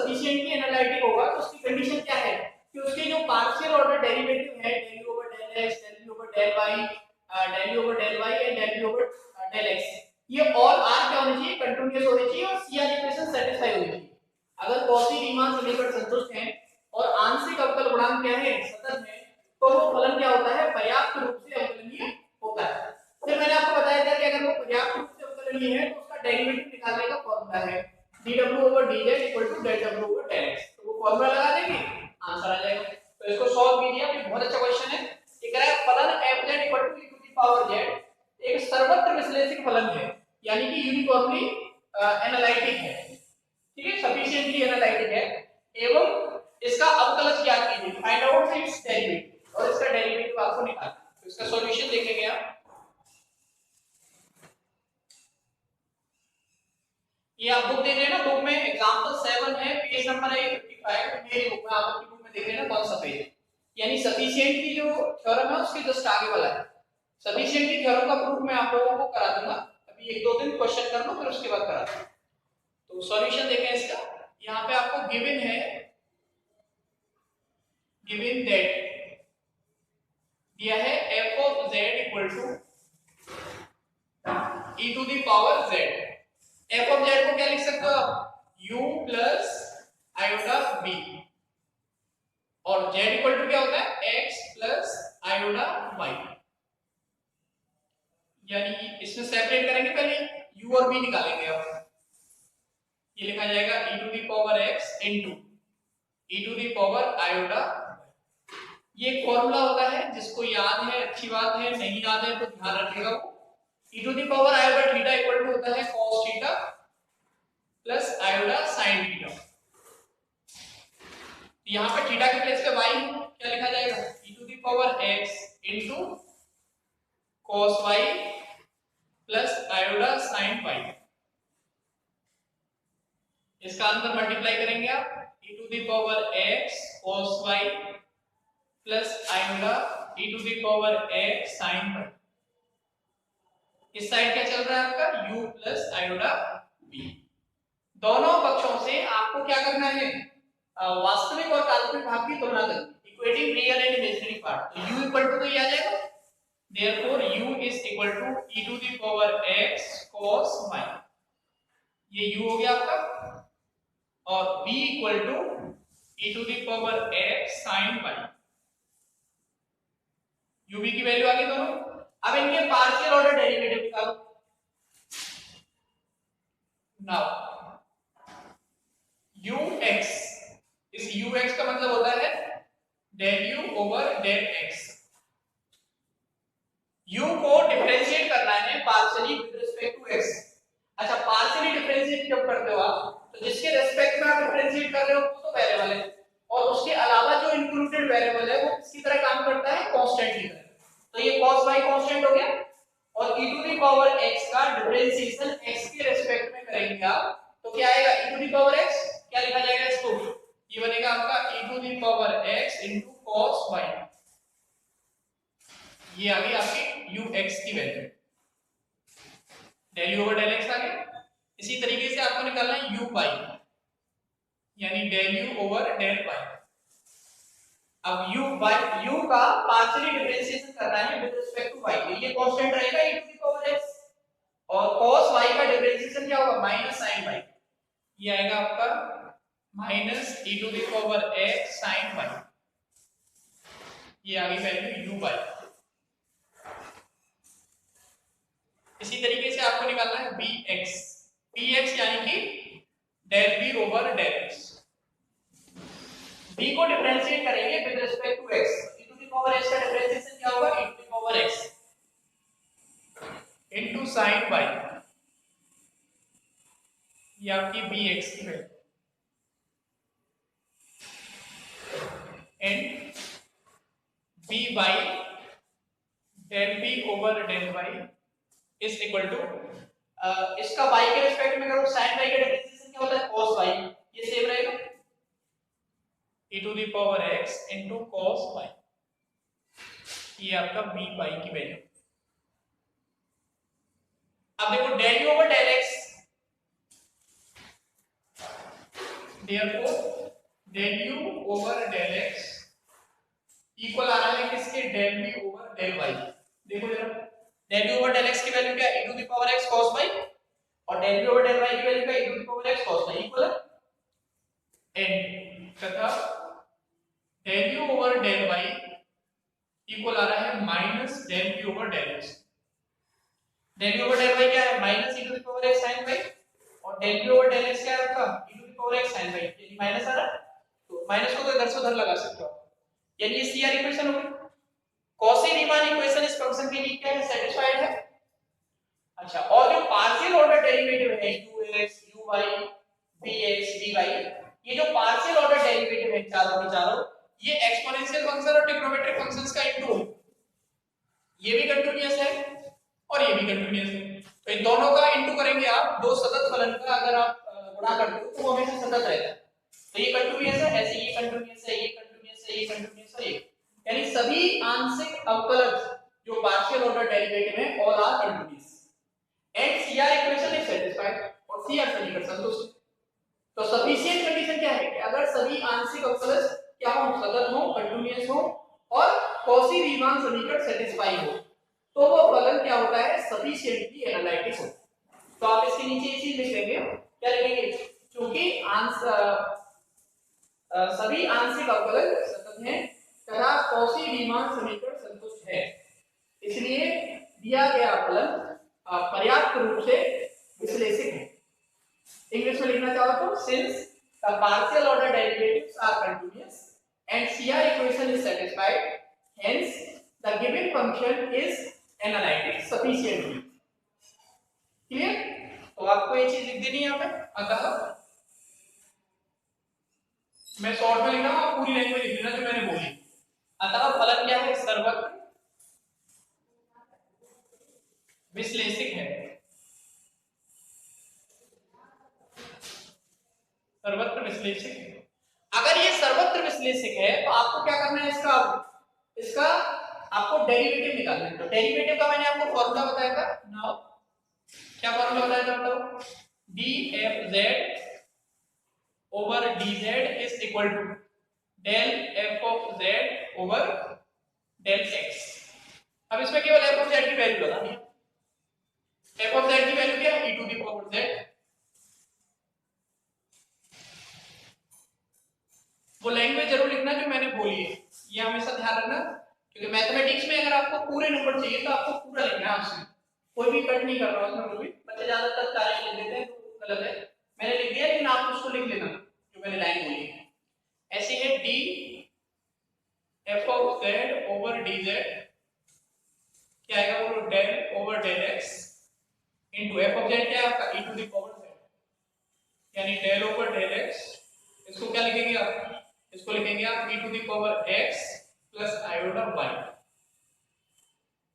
Sufficiently analytic होगा तो उसकी कंडीशन क्या है कि उसके जो पार्शियल ऑर्डर डेरिवेटिव है del u over del x, del v over del y, del u over del y and del v over del x, ये ऑल आर क्या होने चाहिए, कंटीन्यूअस होने चाहिए और सीआर इक्वेशन सेटिस्फाई होनी चाहिए। अगर कॉची रीमान समीकरण संतुष्ट हैं और आंशिक अवकल गुणांक क्या है, सतत है, तो वो फलन क्या होता है, पर्याप्त रूप से अवकलनीय होता है। फिर मैंने आपको बताया था कि अगर वो पर्याप्त रूप से अवकलनीय है तो उसका डेरिवेटिव निकालने का फॉर्मूला है dw over dz equal to del w over del x, तो वो फॉर्मूला लगा देंगे, आंसर आ जाएगा। तो इसको सॉल्व कीजिए, ये बहुत अच्छा क्वेश्चन है। ये कह रहा है फलन fz equal to e to the power z एक सर्वत्र विश्लेषित फलन है, यानी कि यूनिफॉर्मली एनालिटिक है, ठीक है, सफिशिएंटली एनालिटिक है, एवं इसका अवकलज ज्ञात कीजिए, फाइंड आउट इट्स डेरिवेटिव, और इसका डेरिवेटिव आपको निकालना है। तो इसका सॉल्यूशन देखेंगे आप, ये आप बुक देख रहे हैं ना, बुक में एग्जांपल 7 है, पेज नंबर है 55, मेरी बुक में, आपकी बुक में देख रहे हैं ना कौन सा पेज है, यानी सफिशिएंट की जो थ्योरम है उसके जस्ट आगे वाला है। सफिशिएंट की थ्योरम का प्रूफ मैं आप लोगों को करा दूंगा, अभी एक दो दिन क्वेश्चन कर लो फिर उसके बाद करा दूंगा। तो सॉल्यूशन देखें इसका, यहाँ पे आपको गिवन है, गिवन दैट दिया है f of z equal to e to the power z, f of z को क्या लिख सकते हो आप, u plus iota b, और z equal to क्या होता है, x plus iota y, यानी इसमें सेपरेट करेंगे, पहले u और b निकालेंगे आप, ये लिखा जाएगा e to the power x into e to the power iota। ये एक फॉर्मूला होता है, जिसको याद है अच्छी बात है, नहीं याद है तो ध्यान रखिएगा। e to the power iota theta equal to होता है cos theta plus iota sin theta. यहाँ पे थीटा के प्लेस पे y क्या लिखा जाएगा, e to the power x into cos y plus iota sin y। इसका अंतर मल्टीप्लाई करेंगे आप, e to the power x cos y plus iota e to the power x sin y। इस side क्या चल रहा है आपका, u प्लस iota b। दोनों पक्षों से आपको क्या करना है, वास्तविक और काल्पनिक भाग की तुलना करनी, equating real and imaginary part. तो u इक्वल टू तो ये आ जाएगा, therefore u is equal to e to the power x cos y, ये u हो गया आपका, और b equal to e to the power x sin y, ub की वैल्यू आ गई दोनों। अब इनके पार्शियल ऑर्डर डेरिवेटिव निकालो। नाउ ux, इस ux का मतलब होता है del u over del x। u को डिफरेंशिएट करना है partially with respect to x। अच्छा, पार्शियली डिफरेंशिएट जब करते हो आप, तो जिसके रिस्पेक्ट में आप डिफरेंशिएट कर रहे हो वो तो वेरिएबल है, और उसके अलावा जो इंक्लूडेड वेरिएबल है वो किसकी तरह काम करता है, कांस्टेंट की तरह। तो ये cos y कांस्टेंट हो गया, और e to the power x का डिफरेंशिएशन x के रिस्पेक्ट में करेंगे आप, तो क्या आएगा, e to the power x, क्या लिखा जाएगा इसको, ये बनेगा आपका e to the power x into cos y, ये आ गई आपकी ux की value, del u over del x आ गया। इसी तरीके से आपको निकालना है u y, यानी del u over del y। अब u का पार्शियली डिफरेंशिएशन करना है विद रिस्पेक्ट टू y, ये कांस्टेंट रहेगा e to the power x, और cos y का डिफरेंशिएशन क्या होगा, माइनस sin y, ये आएगा आपका minus e to the power x sin y, ये आ गई वैल्यू u y। इसी तरीके से आपको निकालना है bx यानी कि del b over del x। b को डिफरेंशिएट करेंगे with respect to x, e to the power x का डिफरेंशिएशन क्या होगा, e to the power x into sin y, ये आपकी bx की value, and by del b over del y is equal to, इसका y के respect में करो, sin y का डिफरेंशिएशन क्या होता है, cos y, ये सेम रहेगा, e to the power x into cos y, ये आपका by की वैल्यू। अब देखो del u over del x, therefore del u over del x equal आ रहा है किसके del v over del y। देखो जरा del u over del x की वैल्यू क्या है e to the power x cos y और del v over del y की वैल्यू क्या है e to the power x cos y equal and तथा del u over del y equal आ रहा है minus del v over del x। del u over del y क्या है minus e to the power x sin y और del v over del x क्या है आपका e to the power x sin y यानी minus आ रहा है तो माइनस को तो इधर से उधर लगा सकते हो यानी ये CR इक्वेशन हो गई। कॉची रीमान इक्वेशन इस फंक्शन के लिए क्या है सेटिस्फाइड है। अच्छा और जो पार्शियल ऑर्डर डेरिवेटिव है ux uy vx vy ये जो पार्शियल ऑर्डर डेरिवेटिव है चारों के चारों ये एक्सपोनेंशियल फंक्शन और ट्रिग्नोमेट्रिक फंक्शंस का इंटू है। ये भी कंटीन्यूअस है और ये भी कंटीन्यूअस है तो इन दोनों का इंटू करेंगे आप दो सतत फलन का अगर आप गुणा करते हो तो वो हमेशा सतत रहता है तो ये कंटीन्यूअस है ऐसे ये कंटीन्यूअस है ये कंटीन्यूअस है ये कंटीन्यूअस है यानी सभी आंशिक अवकलज जो पार्शियल ऑर्डर डेरिवेटिव है all are continuous and CR equation is satisfied और CR समीकरण संतुष्ट है। तो सफिशिएंट कंडीशन क्या है कि अगर सभी आंशिक अवकलज क्या हो सतत हो कंटीन्यूअस हो और कॉची रीमान समीकरण सेटिस्फाई हो तो वो फलन क्या होता है सफिशिएंटली एनालिटिक हो। तो आप इसके नीचे ये चीज लिख लेंगे क्या लिखेंगे क्योंकि सभी आंशिक अवकलज सतत हैं तथा कॉची रीमान समीकरण संतुष्ट है इसलिए दिया गया फलन पर्याप्त रूप से विश्लेषित है। इंग्लिश में लिखना चाहो तो since the partial order derivatives are continuous and CR equation is satisfied hence the given function is analytic sufficiently clear. तो आपको ये चीज लिख देनी है यहां पे अतः मैं शॉर्ट में लिख रहा हूं आप पूरी लाइन में लिख लेना जो मैंने बोली। अतः फलन क्या है सर्वत्र विश्लेषिक है सर्वत्र विश्लेषिक है। अगर ये सर्वत्र विश्लेषिक है तो आपको क्या करना है इसका आपको डेरिवेटिव निकालना है। तो डेरिवेटिव का मैंने आपको फॉर्मूला बताया था नाउ क्या फॉर्मूला बताया था बताओ dfz over dz is equal to del f of z over del x। अब इसमें केवल f of z की वैल्यू लगानी है। f of z की वैल्यू क्या है e to the power z वो लैंग्वेज जरूर लिखना जो मैंने बोली है ये हमेशा ध्यान रखना क्योंकि मैथमेटिक्स में अगर आपको पूरे नंबर चाहिए तो आपको पूरा लिखना है उसमें कोई भी कट नहीं कर रहा उसमें कोई भी बच्चे ज्यादातर तारीख लिख देते हैं तो गलत है मैंने लिख दिया लेकिन आप उसको लिख लेना जो मैंने लाइन बोली है। ऐसे है d f of z over dz क्या आएगा वो del over del x into f of z क्या है आपका e to the power z यानी del ओवर del x इसको क्या लिखेंगे आप इसको लिखेंगे आप e to the power x plus iota y।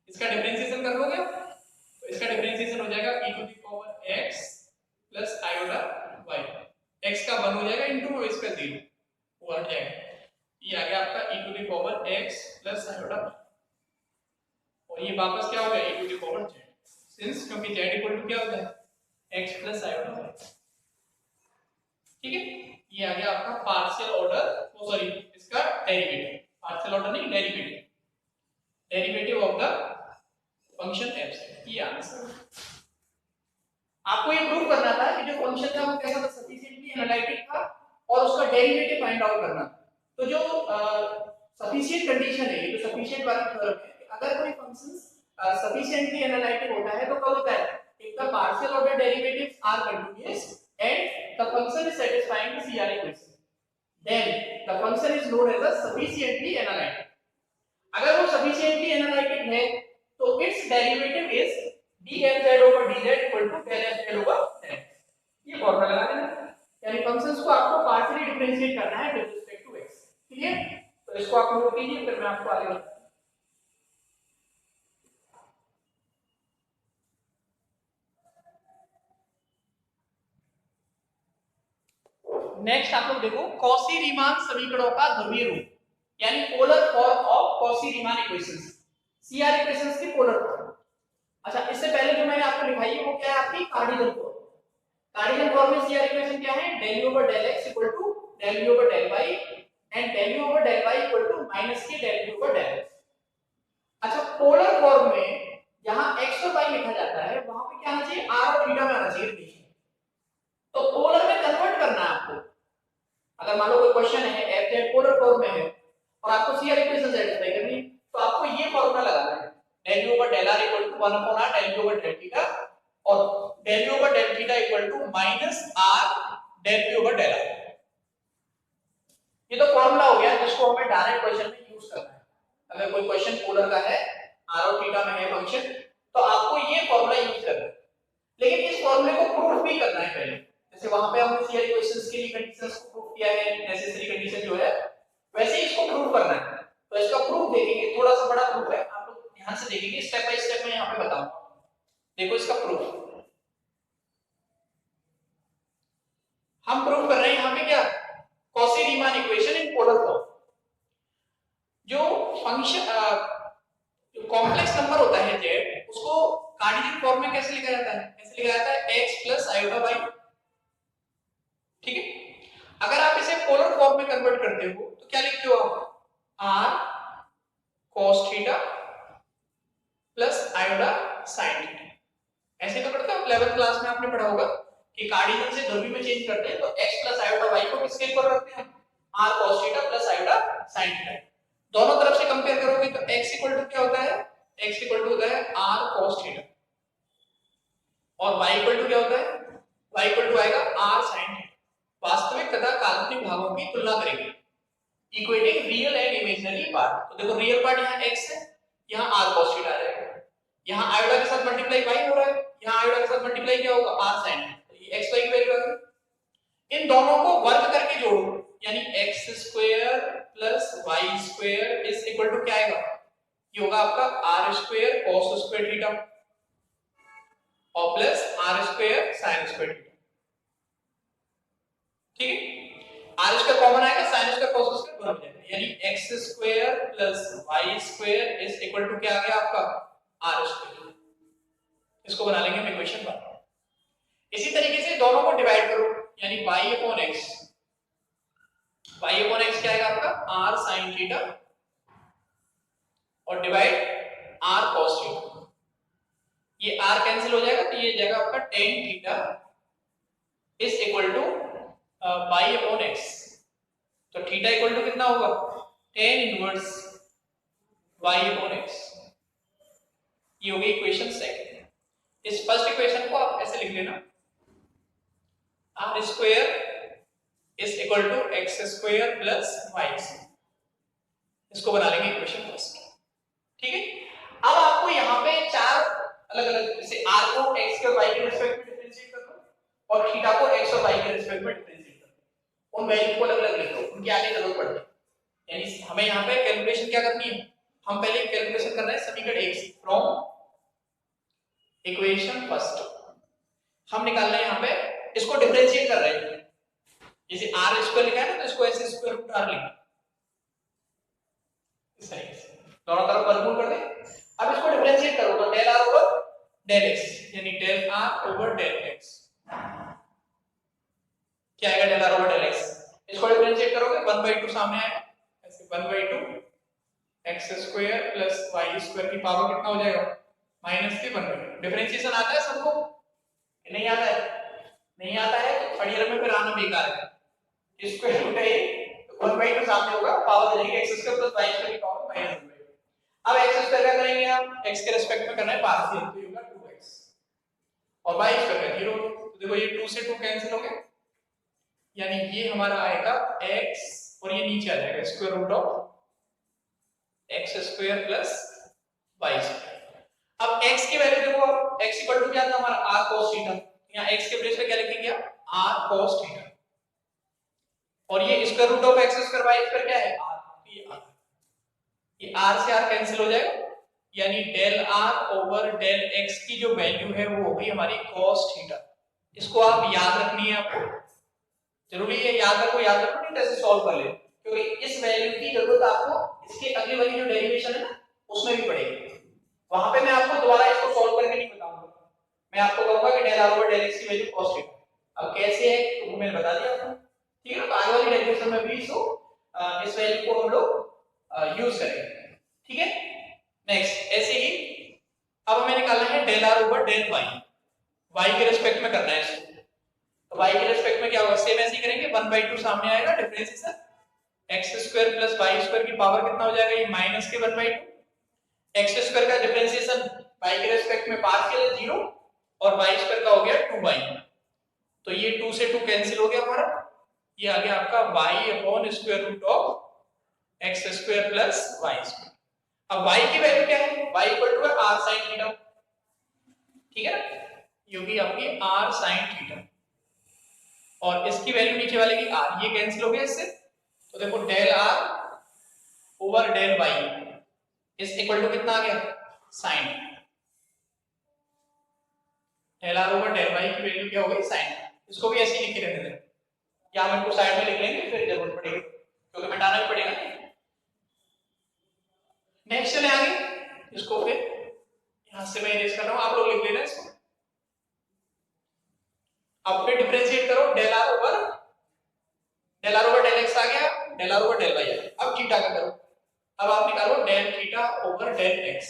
इसका डिफरेंशिएशन कर लोगे तो इसका डिफरेंशिएशन हो जाएगा e to the power x plus iota y x का 1 हो जाएगा इनटू इस पे 0 वो हट जाएगा ये आ गया आपका e to the power x plus iota और ये वापस क्या हो गया e to the power z since क्योंकि z इक्वल टू क्या होता है x प्लस आयोटा y ठीक है। ये आ गया आपका पार्शियल ऑर्डर सॉरी इसका डेरिवेटिव पार्शियल ऑर्डर नहीं derivative of the function f ये आंसर। आपको ये प्रूव करना था कि जो फंक्शन था वो कैसा था सफिशिएंटली एनालिटिक था और उसका डेरिवेटिव फाइंड आउट करना। तो जो सफिशिएंट कंडीशन है ये जो सफिशिएंट वाला थ्योरम है कि अगर कोई फंक्शन सफिशिएंटली एनालिटिक होता है तो कब होता है if the partial order derivatives are continuous and the function is satisfying the CR equation then the function is known as a sufficiently analytic। अगर वो sufficiently analytic है तो its derivative is dfz over dz equal to del fz over del x। ये formula लगा देना यानी functions को आपको पार्शियली डिफरेंशिएट करना है with respect to x clear. तो इसको आप नोट कीजिए फिर मैं आपको आगे बताऊंगा। नेक्स्ट आप लोग देखो कॉची रीमान समीकरणों का ध्रुवीय रूप यानी polar form of Cauchy Riemann equations CR equations की पोलर फॉर्म। अच्छा इससे पहले जो मैंने आपको लिखाई है वो क्या है आपकी कार्डिनल फॉर्म कार्टेशियन फॉर्म में सीआर इक्वेशन क्या है, del u over del x equal to del v over del y and del u over del y equal to minus के del v over del x। अच्छा, polar form में जहां x और y लिखा जाता है वहां पे क्या आना चाहिए, r और थीटा में आना चाहिए रिलेशन। तो पोलर में कन्वर्ट करना है आपको। अगर मान लो कोई क्वेश्चन है f पोलर फॉर्म में है और आपको सीआर इक्वेशन सेटिस्फाई करनी है तो आपको ये फॉर्मूला लगाना है, del u over del r equal to 1 upon r del u over del theta और del u over del theta equal to minus r del v over del r। ये तो फॉर्मूला हो गया जिसको हमें डायरेक्ट क्वेश्चन में use करना है। अगर कोई क्वेश्चन पोलर का है, r और थीटा में है फंक्शन, तो आपको ये फॉर्मूला यूज करना है। लेकिन इस फॉर्मूले को प्रूफ भी करना है पहले। जैसे वहां पे हमने सीआर इक्वेशंस के लिए कंडीशंस को प्रूफ किया है, नेसेसरी कंडीशन जो है, वैसे ही इसको प्रूफ करना है। तो इसका प्रूफ देखेंगे, थोड़ा सा बड़ा प्रूफ है, आप लोग ध्यान से देखेंगे, स्टेप बाय स्टेप मैं यहां पे बताऊंगा। देखो इसका प्रूफ हम प्रूफ कर रहे हैं यहां पे क्या, Cauchy-Riemann equation in polar form. जो फंक्शन जो कॉम्प्लेक्स नंबर होता है z, उसको कार्टेशियन फॉर्म में कैसे लिखा जाता है, कैसे लिखा जाता है, x प्लस आयोटा y। ठीक है, अगर आप इसे पोलर फॉर्म में कन्वर्ट करते हो तो क्या लिखते हो आप, r cos theta plus iota sin theta. ऐसे तो करते हो, 11th क्लास में आपने पढ़ा होगा कि कार्टेशियन से ध्रुवीय में चेंज करते हैं तो x प्लस आयोटा y को किसके इक्वल रखते हैं, r cos theta plus iota sin theta. दोनों तरफ से कंपेयर करोगे तो x इक्वल टू क्या होता है, x इक्वल टू होता है r cos थीटा और y इक्वल टू क्या होता है, y इक्वल टू आएगा r sin थीटा। वास्तविक तथा काल्पनिक भागों की तुलना करेंगे, equating real and imaginary part. तो देखो रियल पार्ट यहाँ x है, यहाँ r cos थीटा आ जाएगा, यहाँ आयोटा के साथ मल्टीप्लाई y हो रहा है, यहाँ आयोटा के साथ मल्टीप्लाई क्या होगा, r sin थीटा। तो ये x y की वैल्यू आ गई। इन दोनों को वर्ग करके जोड़ो, यानी x square plus y square is equal to क्या आएगा, ये होगा आपका r square cos square theta और plus r square sin square theta. ठीक है, r स्क्वायर कॉमन आएगा, sin स्क्वायर cos स्क्वायर बन जाएगा, यानी x square plus y square is equal to क्या आ गया आपका, r स्क्वायर। इसको बना लेंगे हम इक्वेशन 1। इसी तरीके से दोनों को डिवाइड करो, यानी y upon x, y upon x क्या आएगा आपका, r sin थीटा और डिवाइड r cos थीटा। ये r कैंसिल हो जाएगा तो ये जाएगा आपका tan theta is equal to y upon x। तो थीटा इक्वल टू कितना होगा, tan inverse y upon x। ये हो गई इक्वेशन सेकंड। इस फर्स्ट इक्वेशन को आप ऐसे लिख लेना, r square is equal to x square plus y square. इसको बना लेंगे इक्वेशन फर्स्ट। ठीक है, अब आपको यहाँ पे चार अलग अलग, जैसे r को x के और y के रिस्पेक्ट में डिफरेंशिएट कर दो और थीटा को x और y के रिस्पेक्ट में डिफरेंशिएट कर दो, उन वैल्यू को अलग अलग लिख दो, उनकी आगे जरूरत पड़ती है। यानी हमें यहाँ पे कैलकुलेशन क्या करनी है, हम पहले कैलकुलेशन कर रहे हैं समीकरण 1 से, फ्रॉम इक्वेशन फर्स्ट हम निकाल रहे हैं, यहाँ पे इसको डिफरेंशिएट कर रहे हैं। जैसे r स्क्वायर लिखा है ना, तो इसको ऐसे स्क्वायर रूट r लिखा, इस तरीके से दोनों तरफ वर्गमूल कर दे। अब इसको डिफरेंशिएट करो तो del r over del x, यानी del r over del x क्या आएगा, del r over del x। इसको डिफरेंशिएट करोगे 1/2 सामने आएगा, ऐसे 1/2 x square plus y square की पावर कितना हो जाएगा, माइनस के 1/2। डिफरेंशिएशन आता है सबको, नहीं आता है, नहीं आता है तो थर्ड ईयर में फिर आना बेकार है। स्क्वायर रूट है तो 1/2 सामने होगा, पावर हो जाएगी x square plus y square की पावर माइनस 1/2। अब x स्क्वायर क्या करेंगे हम, x के रिस्पेक्ट में करना है पार्शियल, तो ये होगा 2x और y स्क्वायर का 0। तो देखो ये 2 से 2 कैंसिल हो गया, यानी ये हमारा आएगा x और ये नीचे आ जाएगा square root of x square plus y square. अब x की वैल्यू देखो, x इक्वल टू क्या था हमारा, r cos थीटा, यहाँ x के प्लेस पे क्या लिखेंगे आप, r cos थीटा और ये square root of x square y square क्या है, r। ये r से r कैंसिल हो जाएगा, यानी del r over del x की जो वैल्यू है वो हो गई हमारी cos थीटा। इसको आप याद रखनी है, आपको जरूरी है, याद रखो नहीं तो ऐसे सॉल्व कर ले, क्योंकि इस वैल्यू की जरूरत आपको इसके अगली वाली जो डेरिवेशन है ना उसमें भी पड़ेगी। वहां पे मैं आपको दोबारा इसको सॉल्व करके नहीं बताऊंगा, मैं आपको कहूंगा कि del r over del x की वैल्यू cos थीटा, अब कैसे है तो वो मैंने बता दिया आपको, ठीक है ना। तो आगे वाली डेरिवेशन में भी इसको इस वैल्यू को हम लोग यूज करेंगे, ठीक है। नेक्स्ट ऐसे ही अब हमें निकालना है del r over del y, y के रिस्पेक्ट में करना है इसको। तो वाई के रिस्पेक्ट में क्या होगा, सेम ऐसे ही करेंगे, 1/2 सामने आएगा, differentiation x square plus y square की पावर कितना हो जाएगा, ये माइनस के 1/2, एक्स स्क्वायर का डिफरेंशिएशन वाई के रिस्पेक्ट में पार्शियल है 0 और वाई स्क्वायर का हो गया 2y, तो ये 2 से 2 कैंसिल हो गया हमारा, ये आ गया आपका y upon square root of x square plus y square. अब y की वैल्यू क्या है, y इक्वल टू है r sin थीटा, ठीक है ना, ये होगी आपकी r sin थीटा, और इसकी वैल्यू नीचे वाले की r, ये कैंसिल हो गया इससे, तो देखो del r over del y is equal to कितना आ गया, sin, del r over del y की वैल्यू क्या हो गई, sin। इसको भी ऐसे ही लिख के रहने दें, या हम इनको साइड में लिख लेंगे फिर जरूरत पड़ेगी क्योंकि मिटाना भी पड़ेगा। नेक्स्ट चले आगे, इसको फिर यहां से मैं इरेज कर रहा हूं, आप लोग लिख लेना इसको। अब फिर डिफरेंशिएट करो, del r over del x आ गया, del r over del y आ गया। अब थीटा का करो, अब आप निकालो del theta over del x,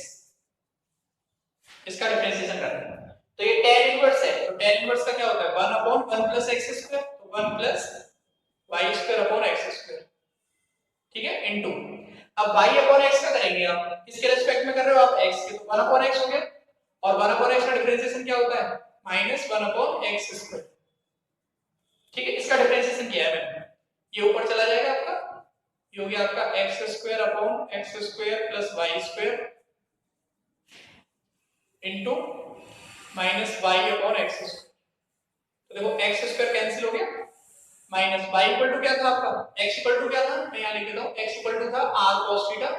इसका डिफरेंशिएशन करना है। तो ये tan इनवर्स है, तो tan इनवर्स का क्या होता है 1 अपॉन 1 प्लस एक्स स्क्वायर, तो 1 plus y square upon x square, ठीक है, इनटू अब y अपॉन x का करेंगे आप, किसके रिस्पेक्ट में कर रहे हो आप, x के, तो 1 अपॉन x हो गया, और 1 अपॉन x का डिफरेंशिएशन क्या होता है माइनस 1 अपॉन x स्क्वायर, ठीक है, इसका डिफरेंशिएशन किया है मैंने, ये ऊपर चला जाएगा आपका, ये हो गया आपका x square upon x square plus y square into minus y upon x square, तो देखो x स्क्वायर कैंसिल हो गया, माइनस y इक्वल टू क्या था आपका, x इक्वल टू क्या था, मैं यहां लिख देता हूं, x इक्वल टू था r cos थीटा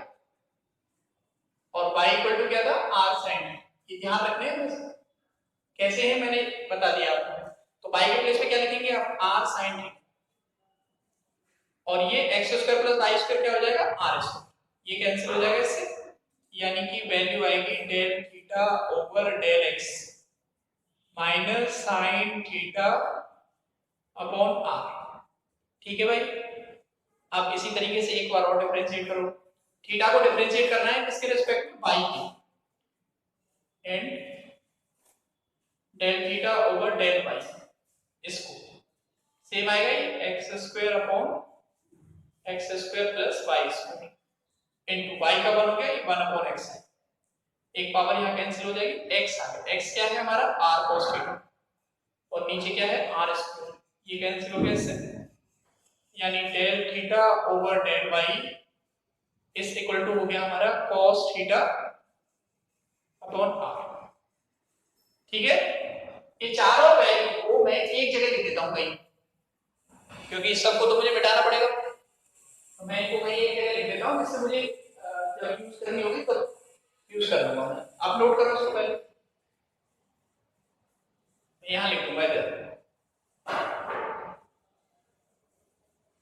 और y इक्वल टू क्या था r sin थीटा, ये ध्यान रखने हैं बस, कैसे है मैंने बता दिया आपको। तो y के प्लेस पे क्या लिखेंगे आप, r sin थीटा, और ये x square plus y square क्या हो जाएगा r स्क्वायर, ये कैंसिल हो जाएगा इससे, यानी कि वैल्यू आएगी del theta over del x minus sin theta upon r, ठीक है भाई। अब इसी तरीके से एक बार और डिफरेंशिएट करो, थीटा को डिफरेंशिएट करना है किसके रिस्पेक्ट में, y की, and del theta over del y, इसको सेम आएगा ये x square upon x square plus y square into y का 1 हो गया, ये 1 अपॉन x है, एक पावर यहां कैंसिल हो जाएगी, x आ गया, x क्या है हमारा r cos थीटा और नीचे क्या है r स्क्वायर, ये कैंसिल हो गया इससे, यानी del theta over del y is equal to हो गया हमारा cos थीटा अपॉन r, ठीक है। ये चारों वैल्यू को मैं एक जगह लिख देता हूं कहीं, क्योंकि इस सबको तो मुझे मिटाना पड़ेगा, तो मैं इनको कहीं एक जगह लिख देता हूं जिससे मुझे जब यूज करनी होगी तो यूज कर लूंगा मैं। आप नोट करो इसको पहले, मैं यहां लिख दूंगा इधर,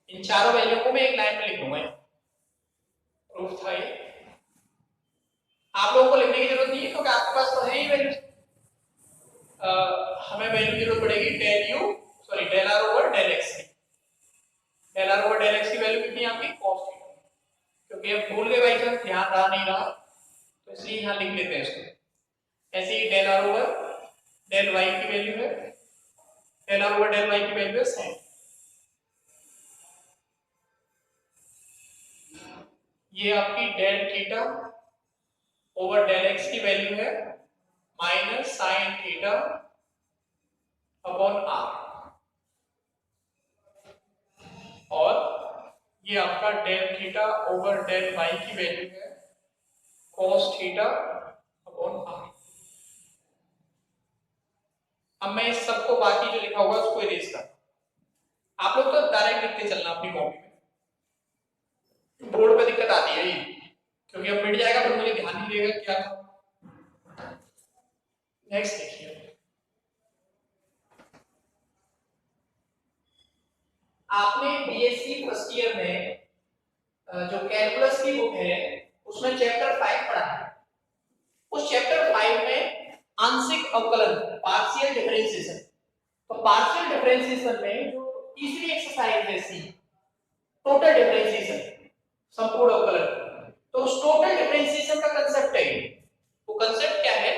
इन चारों वैल्यू को मैं एक लाइन में लिख दूंगा, प्रूफ था ये, आप लोगों को लिखने की जरूरत नहीं है क्योंकि आपके पास तो है ही वैल्यू, हमें वैल्यू की जरूरत पड़ेगी del r over del x की, del r over del x की वैल्यू कितनी है आपकी cos थीटा, क्योंकि अब भूल गए भाई साहब, ध्यान रहा नहीं रहा तो इसलिए यहां लिख लेते हैं इसको, ऐसे ही del r over del y की वैल्यू है, del r over del y की वैल्यू है sin, ये आपकी del theta over del x की वैल्यू है minus sin theta upon r, और ये आपका del theta over del y की वैल्यू है cos थीटा अपॉन r। अब मैं इस सबको बाकी जो लिखा हुआ है उसको इरेज कर, आप लोग तो डायरेक्ट लिखते चलना अपनी कॉपी में, बोर्ड पे दिक्कत आती है ये, क्योंकि अब मिट जाएगा फिर मुझे ध्यान नहीं रहेगा क्या था। नेक्स्ट देखिए, आपने बीएससी फर्स्ट ईयर में जो कैलकुलस की बुक है उसमें चैप्टर 5 पढ़ा है, उस चैप्टर 5 में आंशिक अवकलन पार्शियल डिफरेंशिएशन, तो पार्शियल डिफरेंशिएशन में जो तीसरी एक्सरसाइज है सी, टोटल डिफरेंशिएशन, संपूर्ण अवकलन। तो उस टोटल डिफरेंशिएशन का कंसेप्ट है, वो कंसेप्ट क्या है,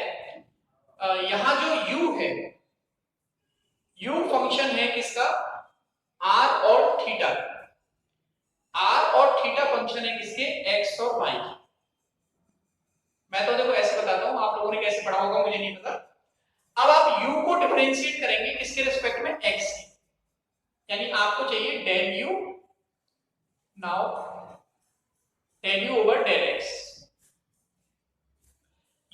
यहां जो u है, u फंक्शन है किसका, r और थीटा, r और थीटा फंक्शन है किसके, x और y। मैं तो देखो ऐसे बताता हूं, आप लोगों ने कैसे पढ़ा होगा मुझे नहीं पता। अब आप u को डिफरेंशिएट करेंगे किसके रिस्पेक्ट में, x के, यानी आपको चाहिए del u, now del u over del x।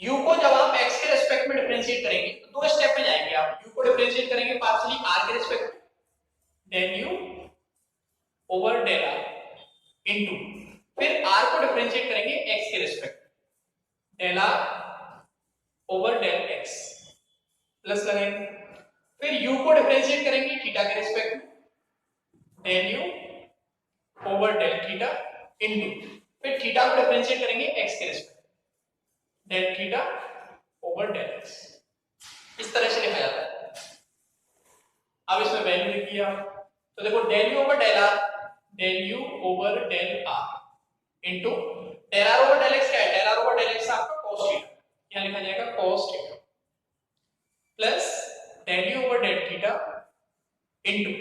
u को जब आप x के रिस्पेक्ट में डिफरेंशिएट करेंगे तो दो स्टेप में जाएंगे आप। u को डिफरेंशिएट करेंगे पार्शियली r के रिस्पेक्ट में, del u over del r into, फिर r को डिफरेंशिएट करेंगे x के respect, del r over del x, plus लगाएंगे। फिर u को डिफरेंशिएट करेंगे थीटा के रिस्पेक्ट में, del u over del theta into, फिर थीटा को डिफरेंशिएट करेंगे x के respect, del theta over del x। इस तरह से लिखा जाता है। अब इसमें वैल्यू लिख दिया, तो देखो del u over del r, del u over del r into del r over del x क्या है, del r over del x आपका cos थीटा, यहां लिखा जाएगा cos theta, plus del u over del theta into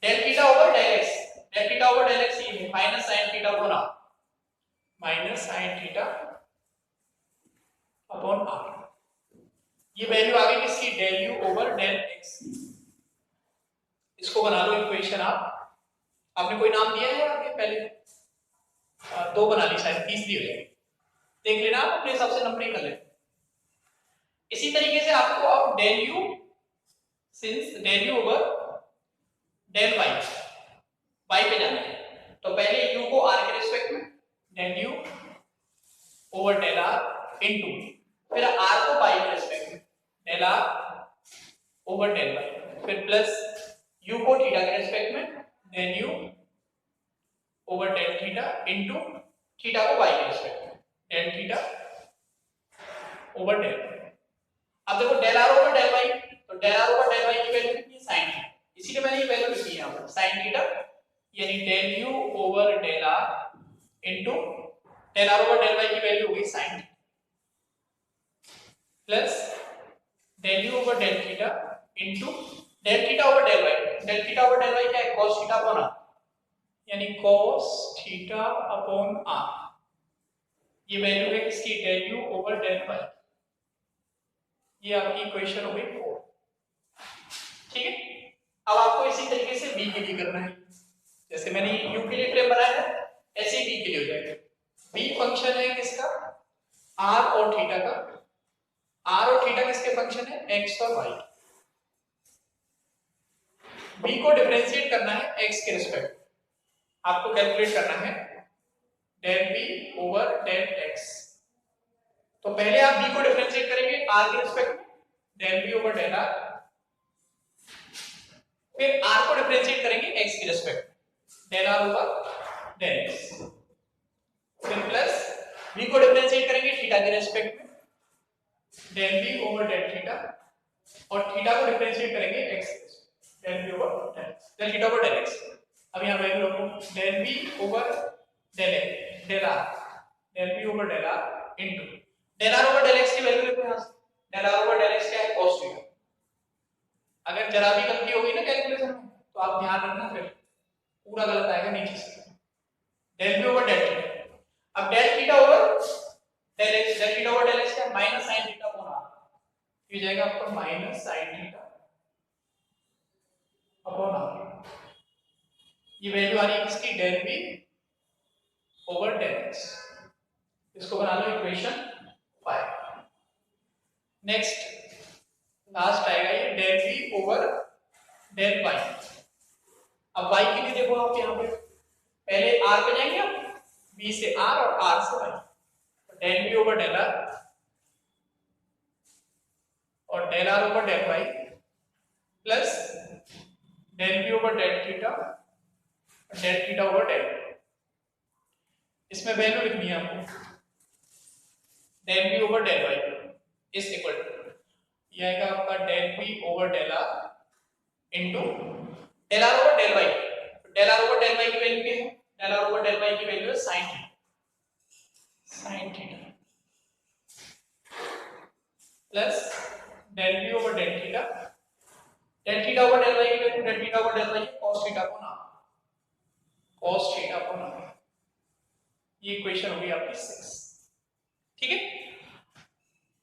del theta over del x, del theta over del x ये है minus sin theta upon r, minus sin theta upon r। ये value आ गई किसकी, del u over del x। इसको बना लो equation आप, आपने कोई नाम दिया है आपके पहले, दो बना ली, शायद तीसरी हो जाएगी, देख लेना आप अपने हिसाब से नंबरिंग कर लेना। इसी तरीके से आपको अब del u, since del u over del y, y पे जाना है, तो पहले u को r के रिस्पेक्ट में, del u over del r into, फिर r को y के रिस्पेक्ट में, del r over del y, फिर प्लस u को थीटा के रिस्पेक्ट में, del u over del theta into theta को y के रिस्पेक्ट में, डेल थीटा ओवर डेल। अब देखो del r over del y, तो del r over del y की वैल्यू कितनी है, sin थीटा, इसीलिए मैंने ये वैल्यू लिखी है यहां पर sin थीटा, यानी del u over del r into del r over del y की वैल्यू होगी sin theta, plus del u over del theta into del theta over del y, del theta over del y क्या है, cos theta upon r, यानी cos theta upon r। ये value है किसकी, del u over del y। ये आपकी equation हो गई 4, ठीक है। अब आपको इसी तरीके से b के लिए करना है, जैसे मैंने u के लिए फ्रेम बनाया है ऐसे ही b के लिए हो जाएगा। b फंक्शन है किसका, r और थीटा का, r और थीटा किसके फंक्शन है, x और y। b को डिफरेंशिएट करना है x के रिस्पेक्ट, आपको कैलकुलेट करना है del b over del x। तो पहले आप b को डिफरेंशिएट करेंगे r के रिस्पेक्ट में, del b over del r, फिर r को डिफरेंशिएट करेंगे x के respect, del r over del x, फिर प्लस b को डिफरेंशिएट करेंगे थीटा के रिस्पेक्ट में, del b over del theta, और थीटा को डिफरेंशिएट करेंगे x के respect, del b over del theta over del x। अब यहां वैल्यू रखो, del b over del r, del b over del r into del r over del x की value लिखो यहां से, del r over del x क्या है, cos theta. अगर जरा भी गलती होगी ना कैलकुलेशन में तो आप ध्यान रखना, फिर पूरा गलत आएगा नीचे से, del b over del theta. अब del theta over del x, del theta over del x क्या है, minus sin theta upon r, ये जाएगा आपका minus sin theta upon r। ये वैल्यू आ रही है किसकी, del b over del x। इसको बना लो इक्वेशन 5। नेक्स्ट लास्ट आएगा ये del b over del y। अब y के लिए देखो आप यहाँ पे पहले r पे जाएंगे आप, b से r और r से y, तो del b over del r और del r over del y plus del b over del theta और डेल थीटा ओवर डेल। इसमें वैल्यू लिखनी है आपको, del b over del y is equal to, ये आएगा आपका del b over del r into del r over del y. Del r over del y की value क्या है? Del r over del y की वैल्यू है sin theta plus del b over del theta. Del theta over del y की value del theta over del y cos theta को ना cos theta को ना। ये इक्वेशन होगी आपकी 6। ठीक है,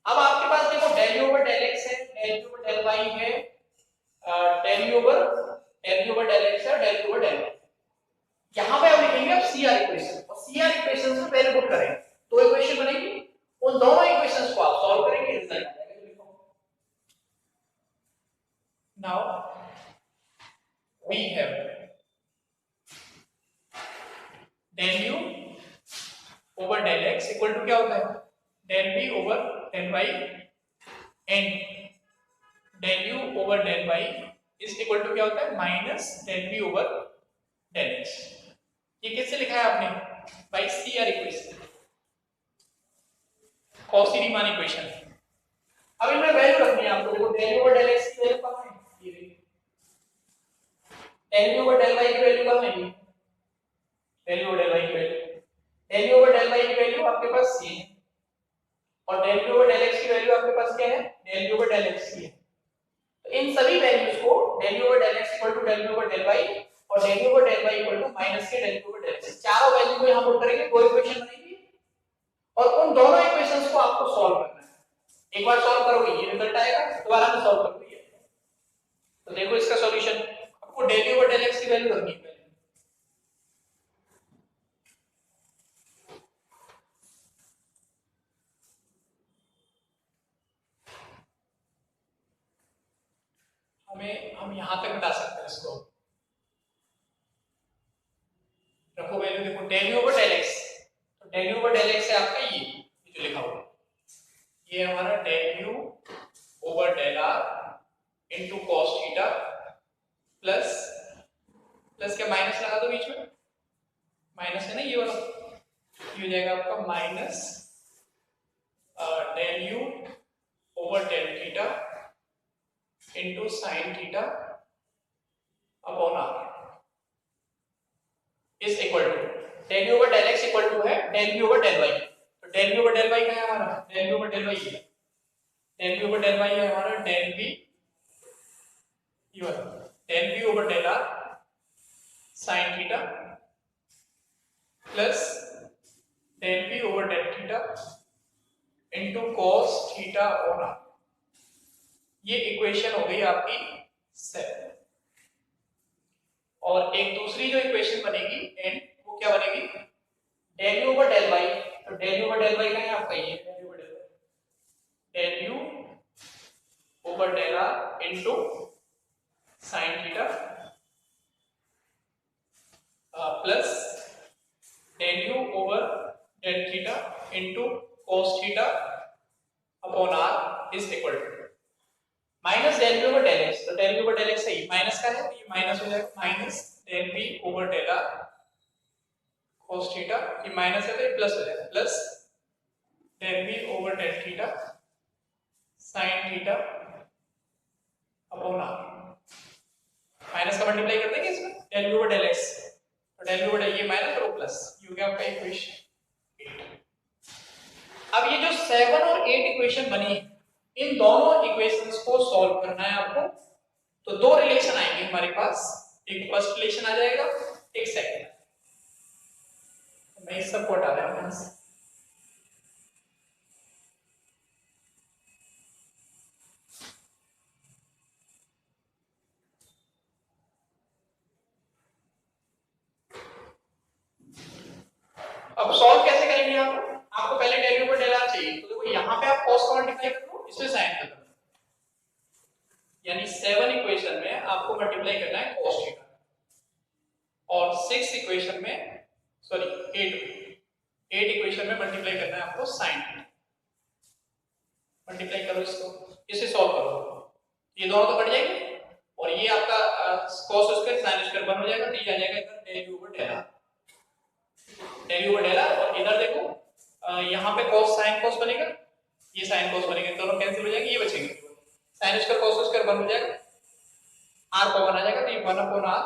अब आपके पास देखो del u over del x है, del u over del y है, del u over del x है, del u over del y. यहां पे आप लिखेंगे आप सीआर इक्वेशन, और सीआर इक्वेशन से पहले पुट करें तो इक्वेशन बनेगी। उन दोनों इक्वेशंस को आप सॉल्व करेंगे, रिजल्ट आ जाएगा। लिखो now we have del u over del x equal to क्या होता है? Del b over del y and del u over del y is equal to क्या होता है? Minus del b over del x. ये कैसे लिखा है आपने? By CR equation, Cauchy Riemann equation. अब इनमें वैल्यू रखनी है आपको। देखो del u over del x की वैल्यू कहां है? ये देखिए, del u over del y की वैल्यू कहां है? Del u over del y की value, del u over del y की वैल्यू आपके पास ये है, और del u over del x की वैल्यू आपके पास क्या है? Del u over del x की है। तो इन सभी वैल्यूज को del u over del x equal to del u over del y और del u over del y equal to minus के del u over del x, चारों value को यहां पुट करेंगे, दो इक्वेशन बनेगी, और उन दोनों इक्वेशंस को आपको सॉल्व करना है। एक बार सॉल्व करोगे ये रिजल्ट आएगा, दोबारा में सॉल्व करोगे ये। तो देखो इसका सॉल्यूशन, आपको del u over del x की वैल्यू रखनी है पहले। हम यहां तक बता सकते हैं इसको। रखो वैल्यू, देखो del u over del x, तो del u over del x है आपका ये जो लिखा हुआ है, ये हमारा del u over del r into cos theta plus क्या माइनस लगा दो बीच में, माइनस है ना ये वाला, ये हो जाएगा आपका minus del u over del theta into sin theta upon r is equal to del u over del x equal to है del b over del y. तो del b over del y क्या है हमारा? Del b over del y है, del b over del y है हमारा del b, ये वाला del b over del r sin theta plus del b over del theta into cos theta upon r. ये equation हो गई आपकी 7। और एक दूसरी जो इक्वेशन बनेगी एंड वो क्या बनेगी? Del u over del y. तो del u over del y का है आपका ये del u over del y, del u over del r into sin theta plus del u over del theta into cos theta upon r is equal to minus del b over del x. तो del b over del x है minus का है, तो ये minus हो जाएगा, minus del b over del r cos theta, ये minus है तो ये प्लस हो जाएगा, plus del b over del theta sin theta upon r. Minus का मल्टीप्लाई कर देंगे इसमें, del b over del x, तो डेल बी ओवर ये माइनस और प्लस, ये हो गया आपका इक्वेशन 8। अब ये जो 7 और 8 इक्वेशन बनी, इन दोनों इक्वेशंस को सॉल्व करना है आपको। तो दो रिलेशन आएंगे हमारे पास, एक फर्स्ट रिलेशन आ जाएगा, एक सेकंड। मैं इस सबको हटा रहा हूं यहां से। अब सॉल्व कैसे करेंगे आपको पहले डेल ओवर डेल आर चाहिए, तो देखो यहां पे आप cos का मल्टीप्लाई कर दो, इसमें sin कर दो, यानी 7 इक्वेशन में आपको मल्टीप्लाई करना है cos थीटा, और 6 इक्वेशन में सॉरी 8 इक्वेशन में मल्टीप्लाई करना है आपको sin थीटा। मल्टीप्लाई करो इसको, इसे सॉल्व करो, ये दोनों तो कट जाएंगे, और ये आपका cos स्क्वायर sin स्क्वायर बन हो जाएगा, तो ये आ जाएगा इधर del over del r, del over del r. और इधर देखो यहाँ पे cos sin cos बनेगा, ये sin cos बनेगा, दोनों कैंसिल हो जाएंगे, ये बचेंगे, sin स्क्वायर cos स्क्वायर बन हो जाएगा, आर कॉमन आ जाएगा तो ये 1/r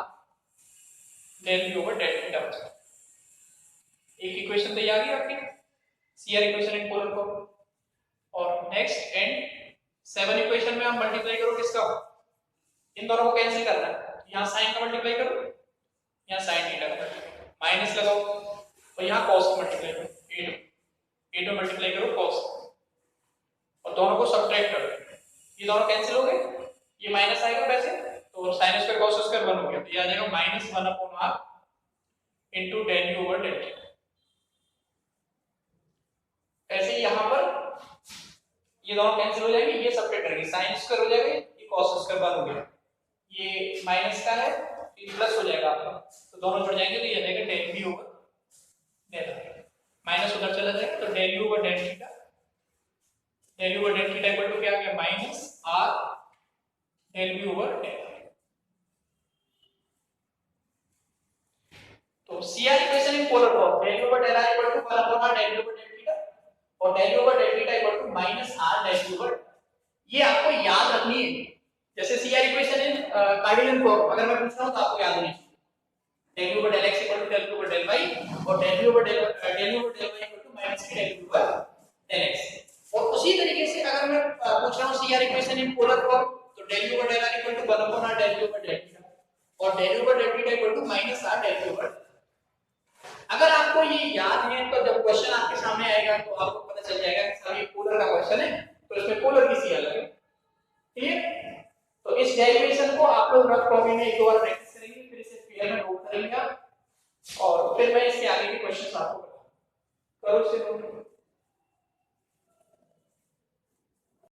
del v over del theta बचेगा। एक इक्वेशन तो ये आ गई आपकी CR equation in polar form. और नेक्स्ट एंड 7 इक्वेशन में आप मल्टीप्लाई करो किसका, इन दोनों को कैंसिल करना है, यहाँ साइन का मल्टीप्लाई करो, यहाँ साइन थीटा का माइनस लगाओ और यहाँ cos का मल्टीप्लाई करो, a2 मल्टीप्लाई करो cos और दोनों को सब्ट्रैक्ट करो, ये दोनों कैंसिल हो गए, ये माइनस आएगा वैसे तो sin स्क्वायर cos स्क्वायर 1 हो गया, तो ये आ जाएगा -1/r into del u over del theta. ऐसे ही यहाँ पर ये दोनों कैंसिल हो जाएंगे, ये सब्ट्रैक्ट करेंगे, sin स्क्वायर हो जाएगा, ये cos स्क्वायर 1 हो गया, ये माइनस का है ये प्लस हो जाएगा आपका, तो दोनों जुड़ जाएंगे तो ये आ जाएगा del v over del theta, minus उधर चला जाएगा तो del u over del theta, del u over del theta equal to क्या आ गया -r del v over del। तो CR equation in polar form del u over del r equal to 1/r del u over del theta और del u over del theta equal to -r del u over, ये आपको याद रखनी है। जैसे CR equation इन Cartesian form अगर मैं पूछ रहा हूं तो आपको याद होनी चाहिए del u over del x equal to del u over del y और del u over del y equal to minus del u over del x। और उसी तरीके से अगर मैं पूछ रहा हूं CR equation in polar form तो del u over del r equal to 1/r del u over del theta और del u over del theta equal to -r del u over। अगर आपको ये याद है तो जब क्वेश्चन आपके सामने आएगा तो आपको पता चल जाएगा कि सर ये पोलर का क्वेश्चन है तो इसमें पोलर की CR लगेगी, ठीक है। तो इस डेरिवेशन को आप लोग रफ कॉपी में एक दो बार प्रैक्टिस करेंगे, फिर इसे पेयर में नोट करेंगे और फिर मैं इसके आगे के क्वेश्चंस आपको बताऊंगा। करो इसे नोट।